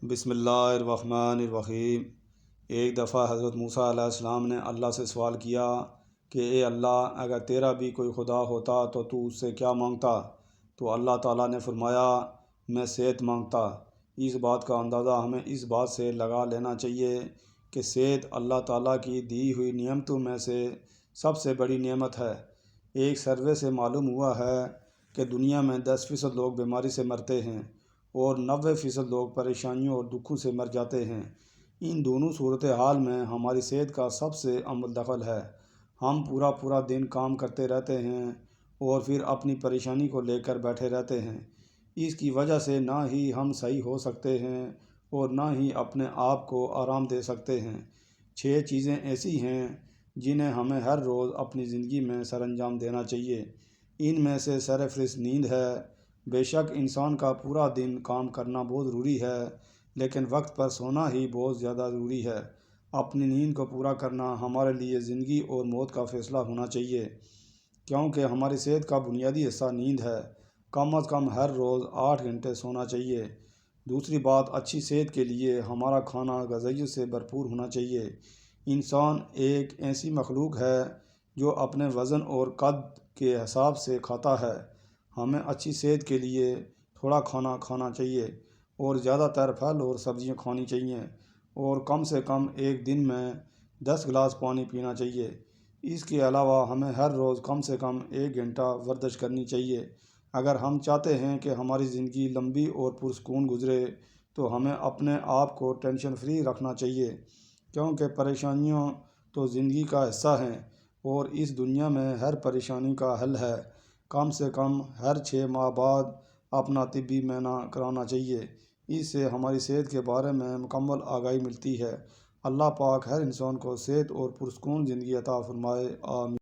بسم اللہ الرحمن الرحیم۔ ایک دفعہ حضرت موسیٰ علیہ السلام نے اللہ سے سوال کیا کہ اے اللہ، اگر تیرا بھی کوئی خدا ہوتا تو تو اس سے کیا مانگتا؟ تو اللہ تعالیٰ نے فرمایا، میں صحت مانگتا۔ اس بات کا اندازہ ہمیں اس بات سے لگا لینا چاہیے کہ صحت اللہ تعالیٰ کی دی ہوئی نعمتوں میں سے سب سے بڑی نعمت ہے۔ ایک سروے سے معلوم ہوا ہے کہ دنیا میں 10% لوگ بیماری سے مرتے ہیں اور 90% لوگ پریشانیوں اور دکھوں سے مر جاتے ہیں۔ ان دونوں صورتحال میں ہماری صحت کا سب سے اہم دخل ہے۔ ہم پورا دن کام کرتے رہتے ہیں اور پھر اپنی پریشانی کو لے کر بیٹھے رہتے ہیں۔ اس کی وجہ سے نہ ہی ہم صحیح ہو سکتے ہیں اور نہ ہی اپنے آپ کو آرام دے سکتے ہیں۔ 6 چیزیں ایسی ہیں جنہیں ہمیں ہر روز اپنی زندگی میں سر انجام دینا چاہیے۔ ان میں سے سرفہرست نیند ہے۔ بے شک انسان کا پورا دن کام کرنا بہت ضروری ہے، لیکن وقت پر سونا ہی بہت زیادہ ضروری ہے۔ اپنی نیند کو پورا کرنا ہمارے لیے زندگی اور موت کا فیصلہ ہونا چاہیے، کیونکہ ہماری صحت کا بنیادی حصہ نیند ہے۔ کم از کم ہر روز 8 گھنٹے سونا چاہیے۔ دوسری بات، اچھی صحت کے لیے ہمارا کھانا غذائیت سے بھرپور ہونا چاہیے۔ انسان ایک ایسی مخلوق ہے جو اپنے وزن اور قد کے حساب سے کھاتا ہے۔ ہمیں اچھی صحت کے لیے تھوڑا کھانا کھانا چاہیے اور زیادہ تر پھل اور سبزیاں کھانی چاہیے، اور کم سے کم ایک دن میں 10 گلاس پانی پینا چاہیے۔ اس کے علاوہ ہمیں ہر روز کم سے کم 1 گھنٹہ ورزش کرنی چاہیے۔ اگر ہم چاہتے ہیں کہ ہماری زندگی لمبی اور پرسکون گزرے تو ہمیں اپنے آپ کو ٹینشن فری رکھنا چاہیے، کیونکہ پریشانیاں تو زندگی کا حصہ ہیں اور اس دنیا میں ہر پریشانی کا حل ہے۔ کم سے کم ہر 6 ماہ بعد اپنا طبی معائنہ کرانا چاہیے۔ اس سے ہماری صحت کے بارے میں مکمل آگاہی ملتی ہے۔ اللہ پاک ہر انسان کو صحت اور پرسکون زندگی عطا فرمائے، آمین۔